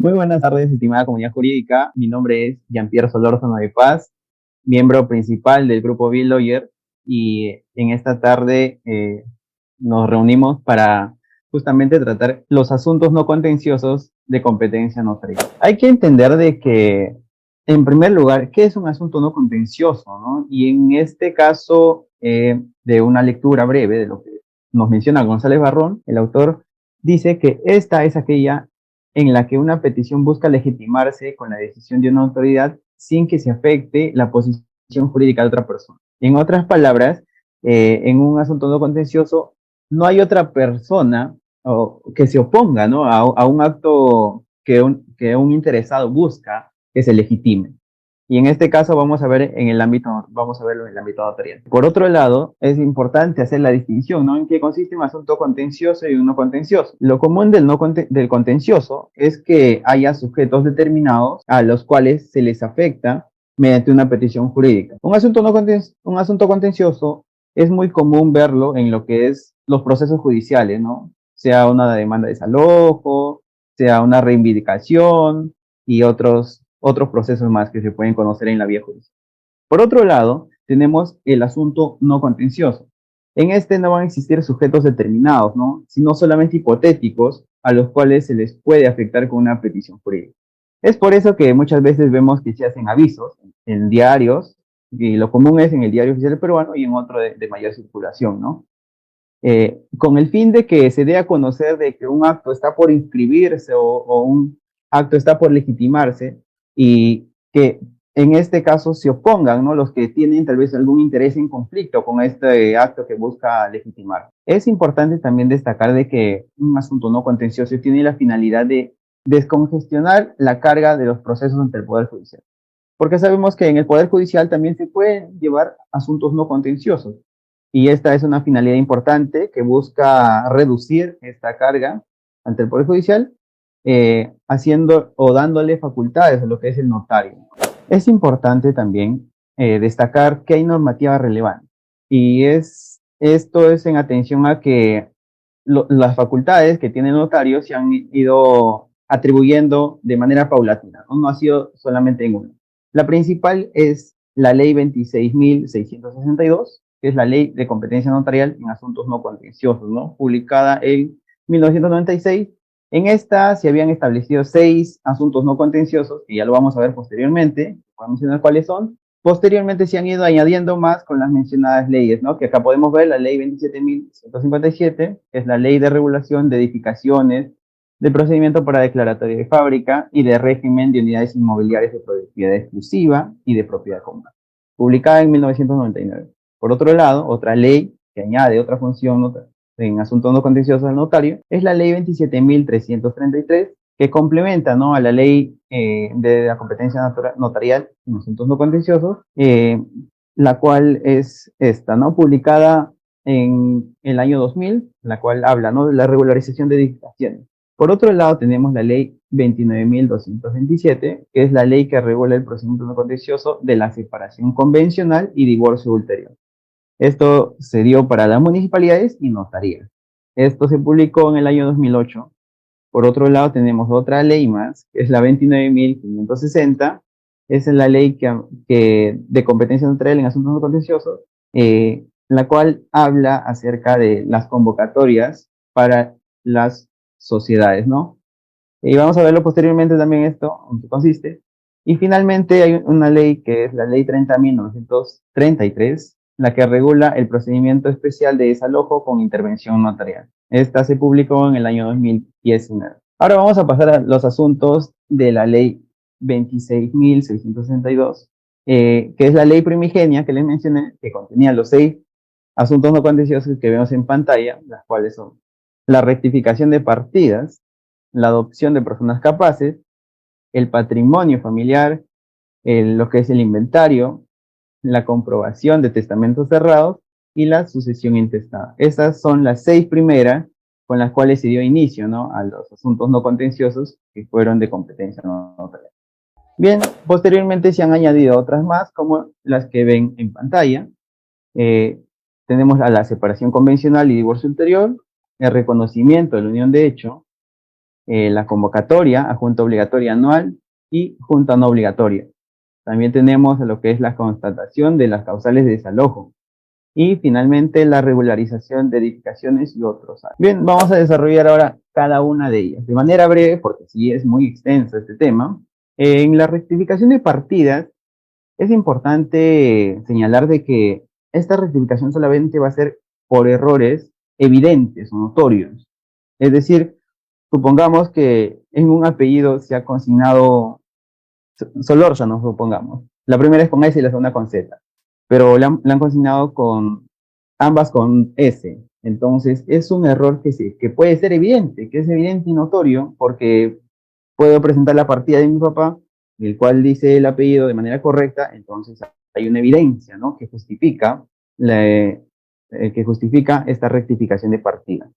Muy buenas tardes, estimada comunidad jurídica. Mi nombre es Jean-Pierre Solórzano de Paz, miembro principal del grupo Bill Lawyer, y en esta tarde nos reunimos para justamente tratar los asuntos no contenciosos de competencia notarial. Hay que entender de que, en primer lugar, ¿qué es un asunto no contencioso, no? Y en este caso, de una lectura breve de lo que nos menciona González Barrón, el autor dice que esta es aquella en la que una petición busca legitimarse con la decisión de una autoridad sin que se afecte la posición jurídica de otra persona. En otras palabras, en un asunto no contencioso, no hay otra persona que se oponga, ¿no?, a un acto que un interesado busca que se legitime. Y en este caso vamos a verlo en el ámbito notarial. Por otro lado, es importante hacer la distinción, ¿no?, en qué consiste un asunto contencioso y un no contencioso. Lo común del contencioso es que haya sujetos determinados a los cuales se les afecta mediante una petición jurídica. Un asunto contencioso es muy común verlo en lo que es los procesos judiciales, ¿no? Sea una demanda de desalojo, sea una reivindicación y otros procesos más que se pueden conocer en la vía judicial. Por otro lado, tenemos el asunto no contencioso. En este no van a existir sujetos determinados, ¿no?, sino solamente hipotéticos a los cuales se les puede afectar con una petición jurídica. Es por eso que muchas veces vemos que se hacen avisos en diarios, y lo común es en el Diario Oficial Peruano y en otro de mayor circulación, ¿no? Con el fin de que se dé a conocer de que un acto está por inscribirse o un acto está por legitimarse, y que en este caso se opongan, ¿no?, los que tienen tal vez algún interés en conflicto con este acto que busca legitimar. Es importante también destacar de que un asunto no contencioso tiene la finalidad de descongestionar la carga de los procesos ante el Poder Judicial. Porque sabemos que en el Poder Judicial también se pueden llevar asuntos no contenciosos. Y esta es una finalidad importante que busca reducir esta carga ante el Poder Judicial, haciendo o dándole facultades a lo que es el notario. Es importante también destacar que hay normativa relevante. Y esto es en atención a que las facultades que tiene el notario se han ido atribuyendo de manera paulatina, ¿no? No ha sido solamente en una. La principal es la ley 26.662, que es la ley de competencia notarial en asuntos no contenciosos, ¿no?, publicada en 1996. En esta se habían establecido 6 asuntos no contenciosos, que ya lo vamos a ver posteriormente, voy a mencionar cuáles son. Posteriormente se han ido añadiendo más con las mencionadas leyes, ¿no?, que acá podemos ver la ley 27.157, que es la ley de regulación de edificaciones, de procedimiento para declaratoria de fábrica y de régimen de unidades inmobiliarias de propiedad exclusiva y de propiedad común, publicada en 1999. Por otro lado, otra ley que añade otra función en asuntos no contenciosos al notario es la ley 27.333, que complementa, ¿no?, a la ley de la competencia notarial en asuntos no contenciosos, la cual es esta, ¿no?, publicada en el año 2000, la cual habla, ¿no?, de la regularización de edificaciones. Por otro lado, tenemos la ley 29.227, que es la ley que regula el procedimiento no contencioso de la separación convencional y divorcio ulterior. Esto se dio para las municipalidades y notarías. Esto se publicó en el año 2008. Por otro lado, tenemos otra ley más, que es la 29.560. Esa es la ley de competencia notarial en asuntos no contenciosos, la cual habla acerca de las convocatorias para las sociedades, ¿no? Y vamos a verlo posteriormente también esto, en qué consiste. Y finalmente hay una ley que es la ley 30.933, la que regula el procedimiento especial de desalojo con intervención notarial. Esta se publicó en el año 2019. Ahora vamos a pasar a los asuntos de la ley 26.662, que es la ley primigenia que les mencioné, que contenía los 6 asuntos no contenciosos que vemos en pantalla, las cuales son la rectificación de partidas, la adopción de personas capaces, el patrimonio familiar, lo que es el inventario, la comprobación de testamentos cerrados y la sucesión intestada. Estas son las 6 primeras con las cuales se dio inicio, ¿no?, a los asuntos no contenciosos que fueron de competencia notarial. Bien, posteriormente se han añadido otras más, como las que ven en pantalla. Tenemos a la separación convencional y divorcio ulterior, el reconocimiento de la unión de hecho, la convocatoria a junta obligatoria anual y junta no obligatoria. También tenemos lo que es la constatación de las causales de desalojo. Y finalmente la regularización de edificaciones y otros. Bien, vamos a desarrollar ahora cada una de ellas. De manera breve, porque sí es muy extenso este tema. En la rectificación de partidas, es importante señalar de que esta rectificación solamente va a ser por errores evidentes o notorios. Es decir, supongamos que en un apellido se ha consignado Solórzano, supongamos. La primera es con S y la segunda con Z, pero la han consignado con ambas con S. Entonces, es un error que puede ser evidente, que es evidente y notorio, porque puedo presentar la partida de mi papá, el cual dice el apellido de manera correcta, entonces hay una evidencia, ¿no?, que justifica esta rectificación de partida.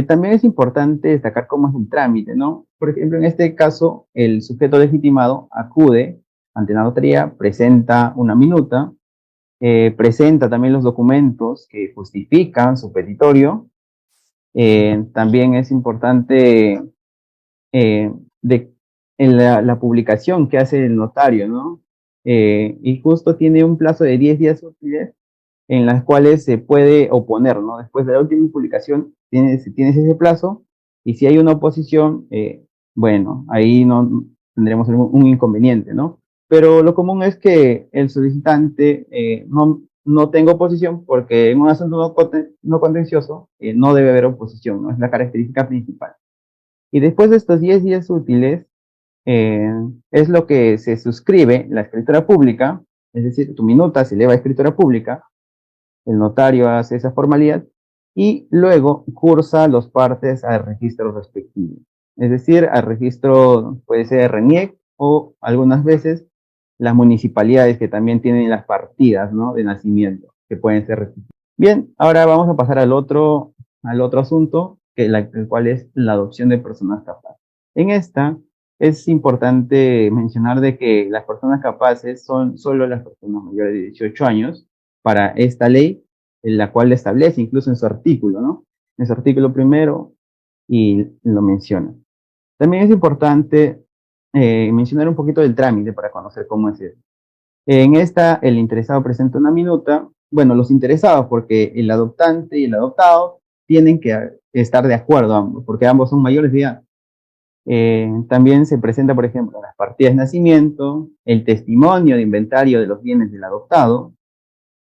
También es importante destacar cómo es el trámite, ¿no? Por ejemplo, en este caso, el sujeto legitimado acude ante la notaría, presenta una minuta, presenta también los documentos que justifican su petitorio. También es importante de, en la publicación que hace el notario, ¿no? Y justo tiene un plazo de 10 días útiles en las cuales se puede oponer, ¿no? Después de la última publicación tienes ese plazo, y si hay una oposición, bueno, ahí no tendremos un inconveniente, ¿no? Pero lo común es que el solicitante no tenga oposición, porque en un asunto no contencioso no debe haber oposición, ¿no? Es la característica principal. Y después de estos 10 días útiles, eh, es lo que se suscribe la escritura pública, es decir, tu minuta se eleva a escritura pública, el notario hace esa formalidad y luego cursa los partes al registro respectivo. Es decir, al registro puede ser RENIEC o algunas veces las municipalidades que también tienen las partidas, ¿no?, de nacimiento, que pueden ser registradas. Bien, ahora vamos a pasar al otro asunto, el cual es la adopción de personas capaces. En esta es importante mencionar de que las personas capaces son solo las personas mayores de 18 años para esta ley, en la cual establece incluso en su artículo, ¿no? En su artículo primero, y lo menciona. También es importante mencionar un poquito del trámite para conocer cómo es eso. En esta, el interesado presenta una minuta. Bueno, los interesados, porque el adoptante y el adoptado tienen que estar de acuerdo ambos, porque ambos son mayores de edad. También se presenta, por ejemplo, las partidas de nacimiento, el testimonio de inventario de los bienes del adoptado.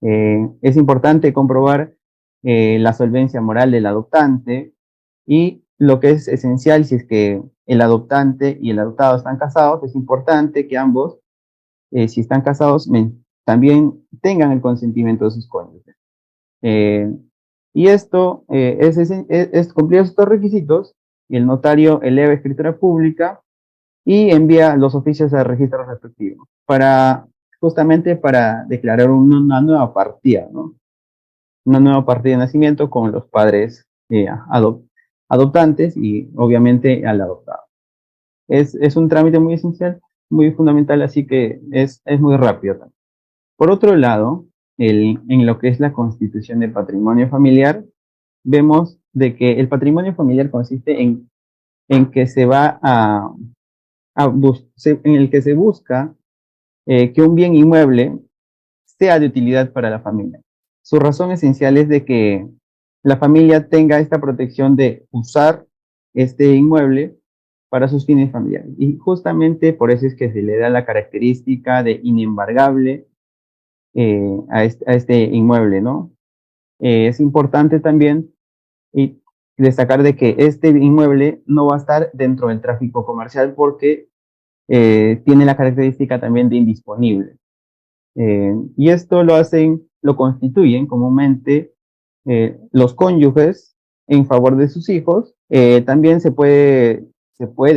Es importante comprobar la solvencia moral del adoptante, y lo que es esencial, si es que el adoptante y el adoptado están casados, es importante que ambos, si están casados, también tengan el consentimiento de sus cónyuges. Y esto es cumplir estos requisitos, y el notario eleva escritura pública y envía los oficios al registro respectivo, justamente para declarar una nueva partida, ¿no? Una nueva partida de nacimiento con los padres adoptantes y obviamente al adoptado. Es un trámite muy esencial, muy fundamental, así que es muy rápido también. Por otro lado, en lo que es la constitución de patrimonio familiar, vemos de que el patrimonio familiar consiste en que se va en el que se busca que un bien inmueble sea de utilidad para la familia. Su razón esencial es de que la familia tenga esta protección de usar este inmueble para sus fines familiares. Y justamente por eso es que se le da la característica de inembargable a este inmueble, ¿no? Es importante también destacar de que este inmueble no va a estar dentro del tráfico comercial, porque tiene la característica también de indisponible. Y esto lo constituyen comúnmente los cónyuges en favor de sus hijos. También se puede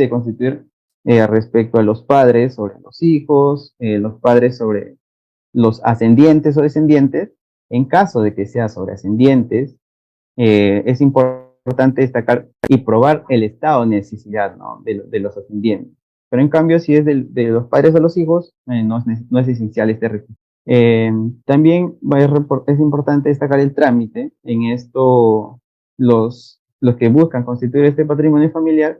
constituir respecto a los padres sobre los hijos, los padres sobre los ascendientes o descendientes. En caso de que sea sobre ascendientes, es importante destacar y probar el estado de necesidad, ¿no?, de los ascendientes. Pero en cambio, si es de los padres a los hijos, no es esencial este requisito. También es importante destacar el trámite. En esto, los que buscan constituir este patrimonio familiar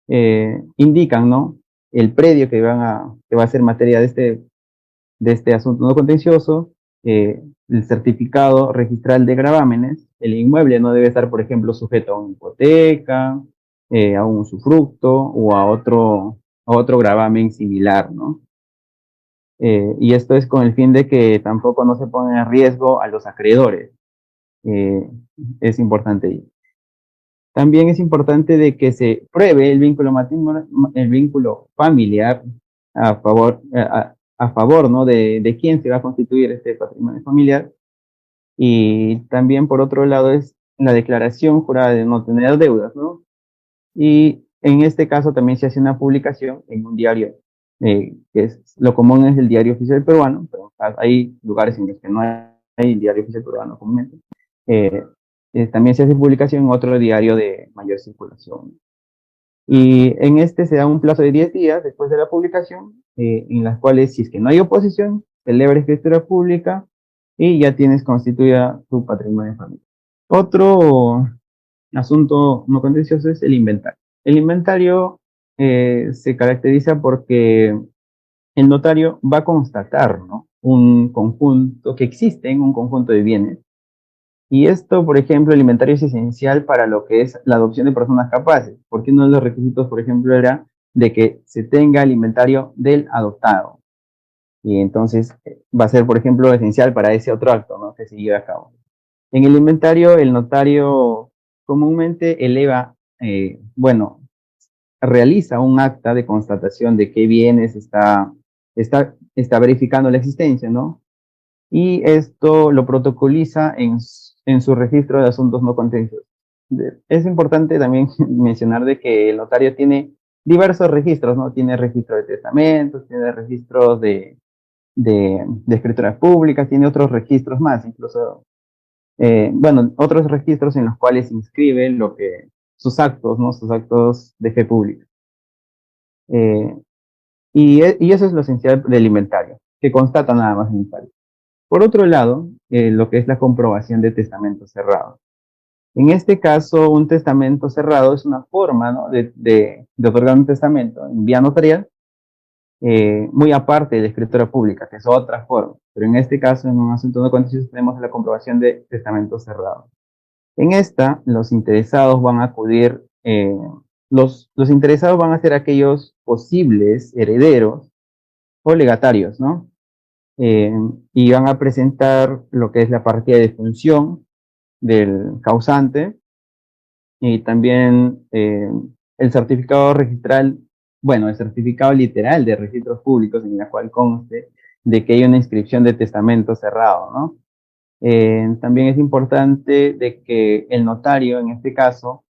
indican, ¿no? El predio que va a ser materia de este asunto no contencioso, el certificado registral de gravámenes, el inmueble no debe estar, por ejemplo, sujeto a una hipoteca, a un usufructo o a otro gravamen similar, ¿no? Y esto es con el fin de que tampoco no se ponga en riesgo a los acreedores. Eh, es importante. También es importante de que se pruebe el vínculo familiar a favor, a favor, ¿no? De quién se va a constituir este patrimonio familiar. Y también, por otro lado, es la declaración jurada de no tener deudas, ¿no? Y en este caso también se hace una publicación en un diario, que es, lo común es el Diario Oficial Peruano, pero hay lugares en los que no hay Diario Oficial Peruano comúnmente. Eh, También se hace publicación en otro diario de mayor circulación. Y en este se da un plazo de 10 días después de la publicación, en las cuales, si es que no hay oposición, celebra escritura pública y ya tienes constituida tu patrimonio familiar. Otro asunto no contencioso es el inventario. El inventario se caracteriza porque el notario va a constatar, ¿no? Un conjunto, que existe en un conjunto de bienes. Y esto, por ejemplo, el inventario es esencial para lo que es la adopción de personas capaces, porque uno de los requisitos, por ejemplo, era de que se tenga el inventario del adoptado. Y entonces va a ser, por ejemplo, esencial para ese otro acto, ¿no? Que se lleve a cabo. En el inventario, el notario comúnmente bueno, realiza un acta de constatación de qué bienes está verificando la existencia, ¿no? Y esto lo protocoliza en su registro de asuntos no contenciosos. Es importante también mencionar de que el notario tiene diversos registros, ¿no? Tiene registro de testamentos, tiene registros de escrituras públicas, tiene otros registros más, incluso, bueno, otros registros en los cuales inscribe sus actos, ¿no? Sus actos de fe pública. Y eso es lo esencial del inventario, que constata nada más el inventario. Por otro lado, lo que es la comprobación de testamento cerrado. En este caso, un testamento cerrado es una forma, ¿no? de otorgar un testamento en vía notarial, muy aparte de la escritura pública, que es otra forma. Pero en este caso, en un asunto no contencioso, tenemos la comprobación de testamento cerrado. En esta, los interesados van a acudir, los interesados van a ser aquellos posibles herederos o legatarios, ¿no? Eh, y van a presentar lo que es la partida de función del causante y también el certificado registral, bueno, el certificado literal de registros públicos en la cual conste de que hay una inscripción de testamento cerrado, ¿no? También es importante de que el notario, en este caso,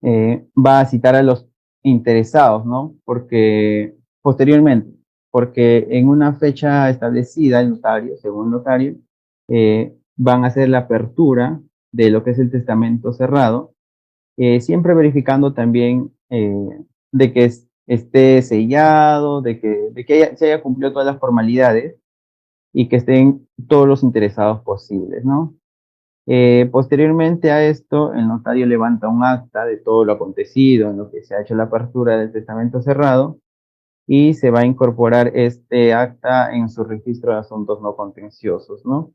va a citar a los interesados, ¿no? Porque posteriormente, porque en una fecha establecida, el notario, según el notario, van a hacer la apertura de lo que es el testamento cerrado, siempre verificando también de que esté sellado, de que se haya cumplido todas las formalidades y que estén todos los interesados posibles, ¿no? Posteriormente a esto, el notario levanta un acta de todo lo acontecido en lo que se ha hecho la apertura del testamento cerrado y se va a incorporar este acta en su registro de asuntos no contenciosos, ¿no?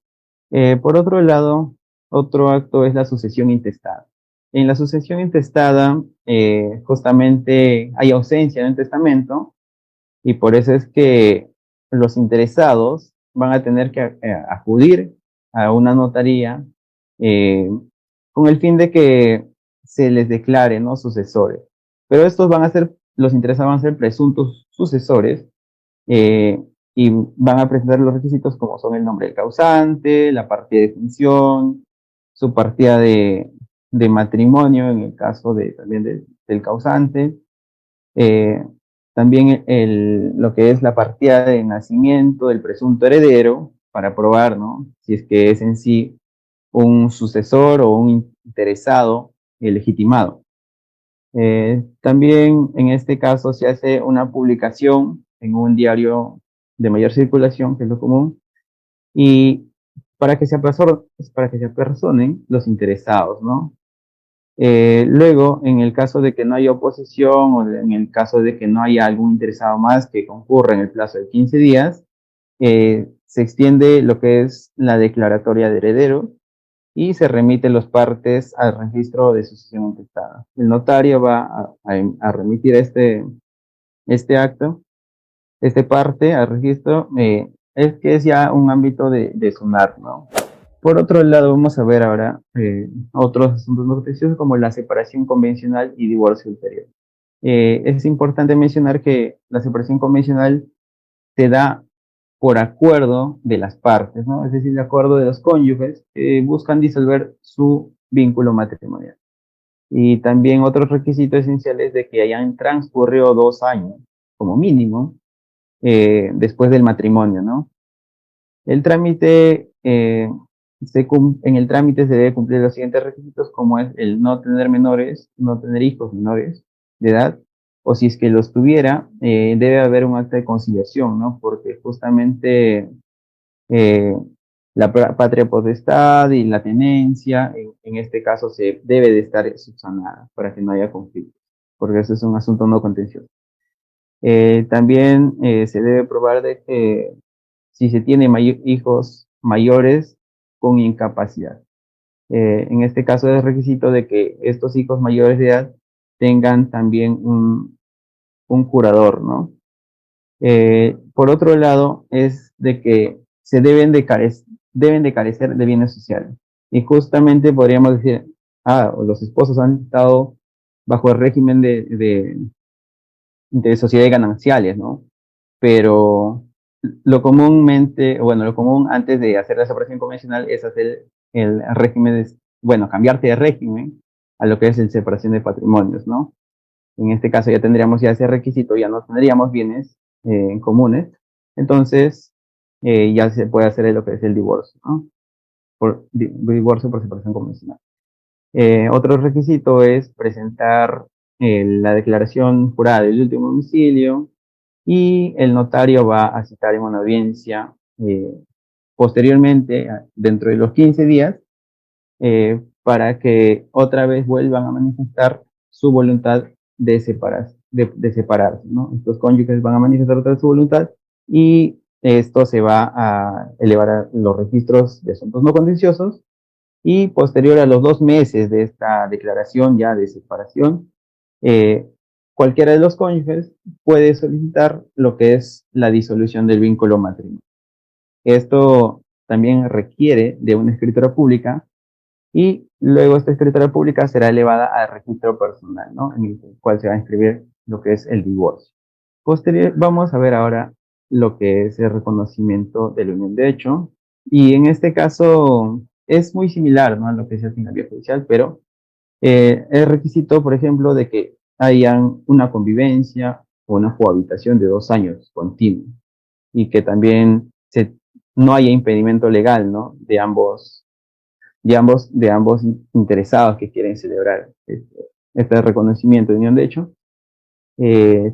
Por otro lado, otro acto es la sucesión intestada. En la sucesión intestada, justamente hay ausencia en el testamento y por eso es que los interesados van a tener que acudir a una notaría eh, con el fin de que se les declare, ¿no? Sucesores. Pero los interesados van a ser presuntos sucesores eh, y van a presentar los requisitos como son el nombre del causante, la partida de función, su partida de matrimonio en el caso también del causante, eh, también lo que es la partida de nacimiento del presunto heredero para probar, ¿no? Si es que es en sí un sucesor o un interesado legitimado. También en este caso se hace una publicación en un diario de mayor circulación, que es lo común, y para que se apersonen los interesados, ¿no? Luego, en el caso de que no haya oposición o en el caso de que no haya algún interesado más que concurra en el plazo de 15 días, se extiende lo que es la declaratoria de heredero y se remite los partes al registro de sucesión intestada. El notario va a remitir este acto, este parte al registro, es que es ya un ámbito de SUNAT, ¿no? Por otro lado, vamos a ver ahora otros asuntos noticiosos como la separación convencional y divorcio ulterior. Es importante mencionar que la separación convencional se da por acuerdo de las partes, ¿no? Es decir, de acuerdo de los cónyuges que buscan disolver su vínculo matrimonial. Y también otro requisito esencial es de que hayan transcurrido 2 años, como mínimo, después del matrimonio, ¿no? El trámite, en el trámite se debe cumplir los siguientes requisitos, como es el no tener menores, no tener hijos menores de edad, o si es que los tuviera, debe haber un acta de conciliación, ¿no? Porque justamente eh, la patria potestad y la tenencia, en este caso, se debe de estar subsanada para que no haya conflicto, porque eso es un asunto no contencioso. También se debe probar de que si se tiene hijos mayores con incapacidad. En este caso es requisito de que estos hijos mayores de edad tengan también un curador, ¿no? Por otro lado, es de que se deben de carecer de bienes sociales. Y justamente podríamos decir, los esposos han estado bajo el régimen de sociedades gananciales, ¿no? Pero lo común antes de hacer la separación convencional es hacer el régimen, cambiarte de régimen a lo que es el separación de patrimonios, ¿no? En este caso ya tendríamos ya ese requisito, ya no tendríamos bienes comunes, entonces ya se puede hacer lo que es el divorcio, ¿no? Divorcio por separación convencional. Otro requisito es presentar la declaración jurada del último domicilio, y el notario va a citar en una audiencia posteriormente, dentro de los 15 días, para que otra vez vuelvan a manifestar su voluntad de separarse, ¿no? Estos cónyuges van a manifestar otra vez su voluntad y esto se va a elevar a los registros de asuntos no contenciosos y posterior a los 2 meses de esta declaración ya de separación, eh, cualquiera de los cónyuges puede solicitar lo que es la disolución del vínculo matrimonial. Esto también requiere de una escritura pública y luego esta escritura pública será elevada al registro personal, ¿no? En el cual se va a inscribir lo que es el divorcio. Vamos a ver ahora lo que es el reconocimiento de la unión de hecho, y en este caso es muy similar, ¿no?, a lo que se hace en la vía judicial, pero es requisito, por ejemplo, de que hayan una convivencia o una cohabitación de 2 años continuos y que también no haya impedimento legal, ¿no?, de ambos interesados que quieren celebrar este reconocimiento de unión de hecho.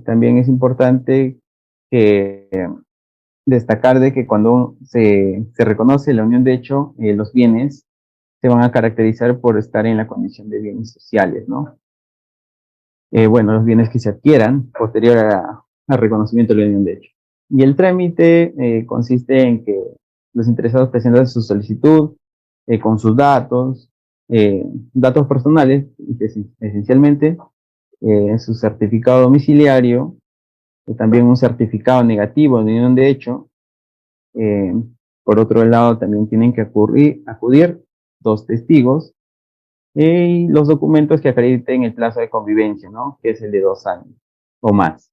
También es importante que destacar de que cuando se reconoce la unión de hecho, los bienes se van a caracterizar por estar en la condición de bienes sociales, ¿no? Los bienes que se adquieran posterior al reconocimiento de la unión de hecho. Y el trámite consiste en que los interesados presentan su solicitud con sus datos personales, esencialmente, su certificado domiciliario, también un certificado negativo de unión de hecho. Eh, por otro lado, también tienen que acudir 2 testigos y los documentos que acrediten el plazo de convivencia, ¿no?, que es el de 2 años o más.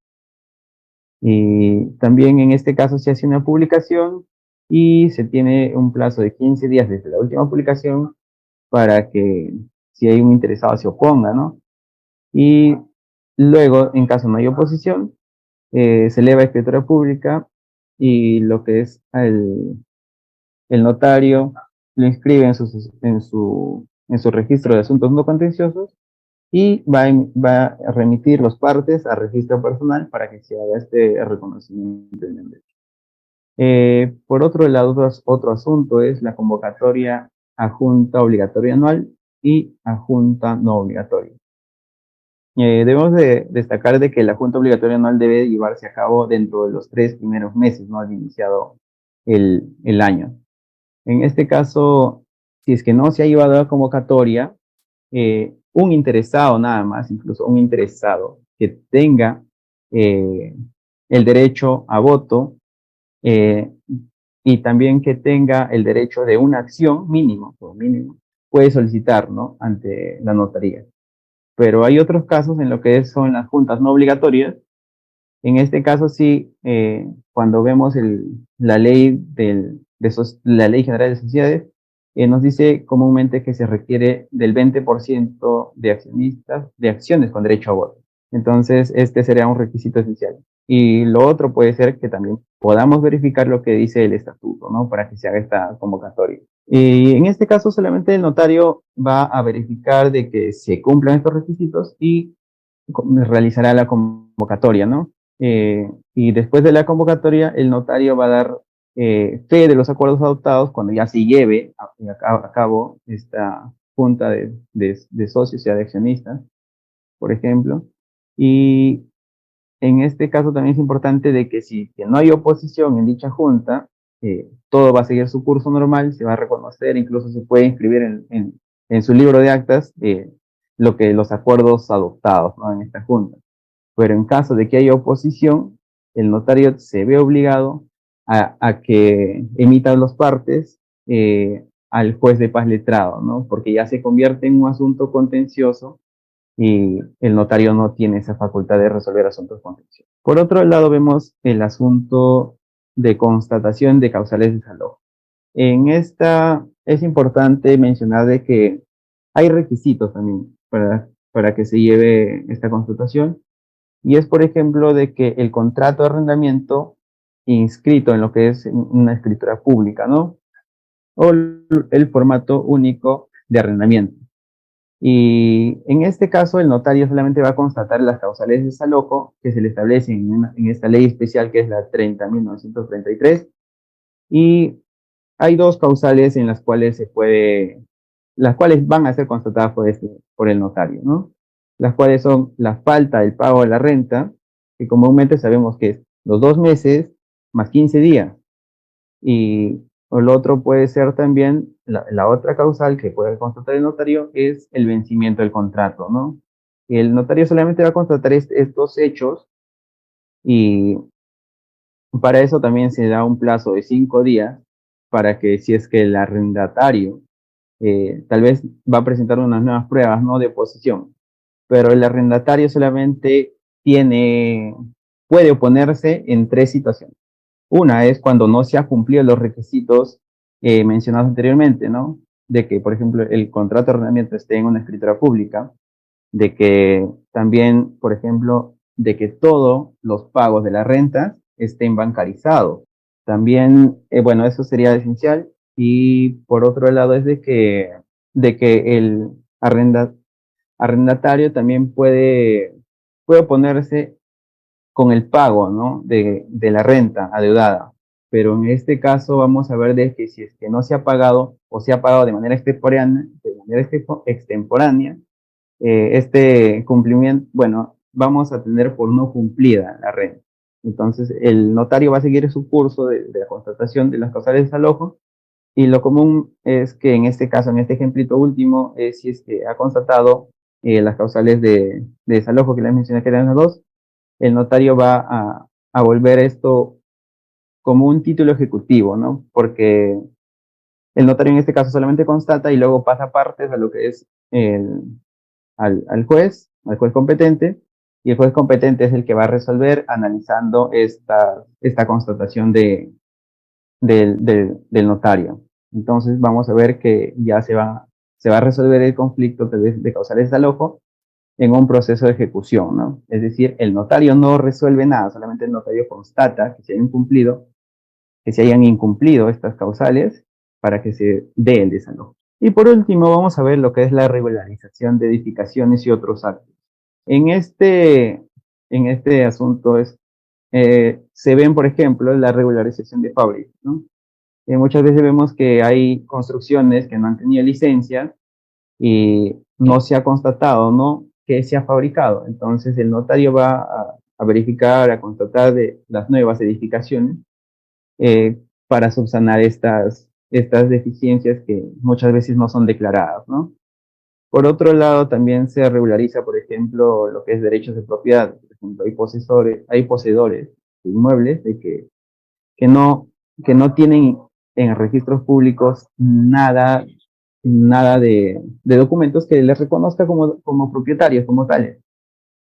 Y también en este caso se hace una publicación y se tiene un plazo de 15 días desde la última publicación para que si hay un interesado se oponga, ¿no? Y luego, en caso no hay oposición, se eleva a escritura pública y lo que es el notario lo inscribe en su registro de asuntos no contenciosos y va a remitir los partes a registro personal para que se haga este reconocimiento de derecho. Por otro lado, otro asunto es la convocatoria a junta obligatoria anual y adjunta no obligatoria. Debemos de destacar de que la junta obligatoria anual debe llevarse a cabo dentro de los 3 primeros meses, ¿no? Al iniciado el año. En este caso, si es que no se ha llevado a convocatoria, un interesado nada más, incluso un interesado que tenga el derecho a voto eh, y también que tenga el derecho de una acción mínimo, puede solicitar, ¿no? Ante la notaría. Pero hay otros casos en lo que son las juntas no obligatorias. En este caso sí, cuando vemos la ley la ley general de sociedades, nos dice comúnmente que se requiere del 20% de accionistas, de acciones con derecho a voto. Entonces, este sería un requisito esencial. Y lo otro puede ser que también podamos verificar lo que dice el estatuto, ¿no? Para que se haga esta convocatoria. Y en este caso, solamente el notario va a verificar de que se cumplan estos requisitos y realizará la convocatoria, ¿no? Y después de la convocatoria, el notario va a dar fe de los acuerdos adoptados cuando ya se lleve a cabo esta junta de socios y de accionistas, por ejemplo. Y en este caso también es importante de que si que no hay oposición en dicha junta, todo va a seguir su curso normal, se va a reconocer, incluso se puede inscribir en su libro de actas lo que los acuerdos adoptados, ¿no? En esta junta. Pero en caso de que haya oposición, el notario se ve obligado a que emita los partes al juez de paz letrado, ¿no? Porque ya se convierte en un asunto contencioso y el notario no tiene esa facultad de resolver asuntos contenciosos. Por otro lado, vemos el asunto de constatación de causales de desalojo. En esta es importante mencionar de que hay requisitos también para que se lleve esta constatación. Y es, por ejemplo, de que el contrato de arrendamiento inscrito en lo que es una escritura pública, ¿no? O el formato único de arrendamiento. Y en este caso, el notario solamente va a constatar las causales de desalojo que se le establecen en esta ley especial que es la 30.933. Y hay dos causales en las cuales van a ser constatadas por el notario, ¿no? Las cuales son la falta del pago de la renta, que comúnmente sabemos que es los 2 meses más 15 días. Y el otro puede ser también, la otra causal que puede constatar el notario es el vencimiento del contrato, ¿no? El notario solamente va a constatar estos hechos y para eso también se da un plazo de 5 días para que si es que el arrendatario tal vez va a presentar unas nuevas pruebas, ¿no? De posición, pero el arrendatario solamente puede oponerse en 3 situaciones. Una es cuando no se ha cumplido los requisitos mencionados anteriormente, ¿no? De que, por ejemplo, el contrato de arrendamiento esté en una escritura pública, de que también, por ejemplo, de que todos los pagos de la renta estén bancarizados. También, bueno, eso sería esencial. Y por otro lado es de que el arrendatario también puede oponerse con el pago, ¿no? de la renta adeudada. Pero en este caso vamos a ver de que si es que no se ha pagado o se ha pagado extemporánea, este cumplimiento, bueno, vamos a tener por no cumplida la renta. Entonces, el notario va a seguir su curso de la constatación de las causales de desalojo y lo común es que en este caso, en este ejemplito último, si es que ha constatado las causales de desalojo que les mencioné que eran las dos, el notario va a volver esto como un título ejecutivo, ¿no? Porque el notario en este caso solamente constata y luego pasa partes a lo que es al juez competente, y el juez competente es el que va a resolver analizando esta constatación del notario. Entonces vamos a ver que ya se va a resolver el conflicto de causales de desalojo en un proceso de ejecución, ¿no? Es decir, el notario no resuelve nada, solamente el notario constata que se hayan incumplido estas causales para que se dé el desalojo. Y por último, vamos a ver lo que es la regularización de edificaciones y otros actos. En este asunto se ven, por ejemplo, la regularización de fábricas, ¿no? Muchas veces vemos que hay construcciones que no han tenido licencia y no se ha constatado, ¿no?, que se ha fabricado. Entonces el notario va a verificar, a constatar de las nuevas edificaciones para subsanar estas deficiencias que muchas veces no son declaradas, ¿no? Por otro lado, también se regulariza, por ejemplo, lo que es derechos de propiedad. Por ejemplo, hay poseedores de inmuebles que no, que no tienen en registros públicos nada de documentos que les reconozca como propietarios, como tales.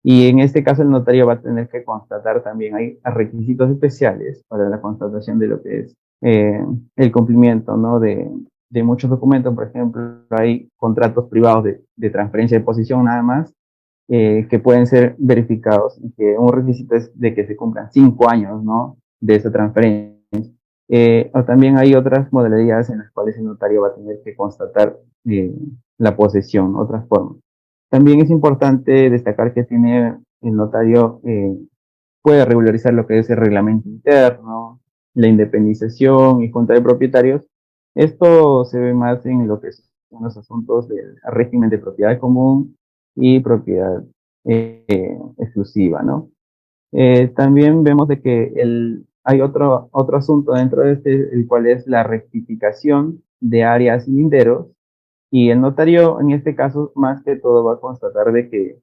Y en este caso el notario va a tener que constatar también, hay requisitos especiales para la constatación de lo que es el cumplimiento, ¿no?, de muchos documentos. Por ejemplo, hay contratos privados de transferencia de posición nada más, que pueden ser verificados, y que un requisito es de que se cumplan 5 años, ¿no?, de esa transferencia. O también hay otras modalidades en las cuales el notario va a tener que constatar la posesión, otras formas. También es importante destacar que tiene el notario, puede regularizar lo que es el reglamento interno, la independización y junta de propietarios. Esto se ve más en lo que son los asuntos del régimen de propiedad común y propiedad exclusiva, ¿no? También vemos de que hay otro asunto dentro de este, el cual es la rectificación de áreas y linderos, y el notario en este caso más que todo va a constatar de que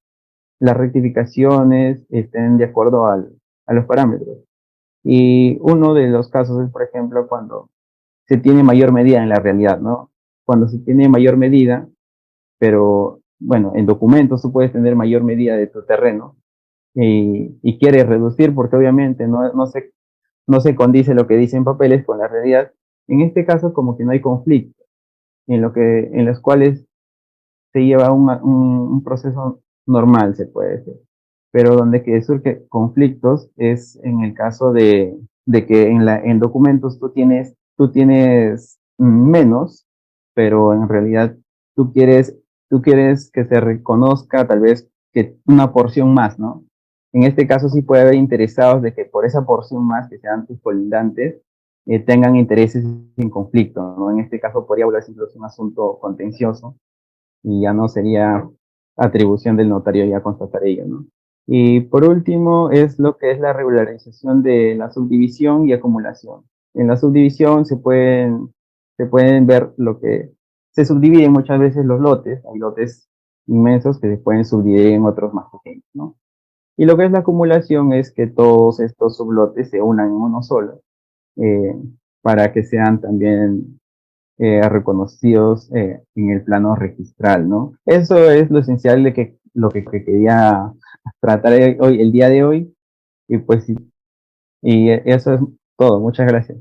las rectificaciones estén de acuerdo a los parámetros. Y uno de los casos es, por ejemplo, cuando se tiene mayor medida en la realidad, ¿no? Cuando se tiene mayor medida, pero bueno, en documentos tú puedes tener mayor medida de tu terreno, y quieres reducir porque obviamente no se condice lo que dice en papeles con la realidad. En este caso, como que no hay conflicto, en los cuales se lleva un proceso normal, se puede decir. Pero donde que surge conflictos es en el caso de que en documentos tú tienes menos, pero en realidad tú quieres, tú quieres que se reconozca tal vez que una porción más, ¿no? En este caso sí puede haber interesados de que por esa porción más que sean tus colindantes tengan intereses en conflicto, ¿no? En este caso podría volverse incluso un asunto contencioso, y ya no sería atribución del notario ya constatar ello, ¿no? Y por último es lo que es la regularización de la subdivisión y acumulación. En la subdivisión se pueden ver lo que se subdividen muchas veces los lotes, hay lotes inmensos que se pueden subdividir en otros más pequeños, ¿no? Y lo que es la acumulación es que todos estos sublotes se unan en uno solo, eh, para que sean también reconocidos en el plano registral, ¿no? Eso es lo esencial de lo que quería tratar hoy, el día de hoy, y pues, y eso es todo. Muchas gracias.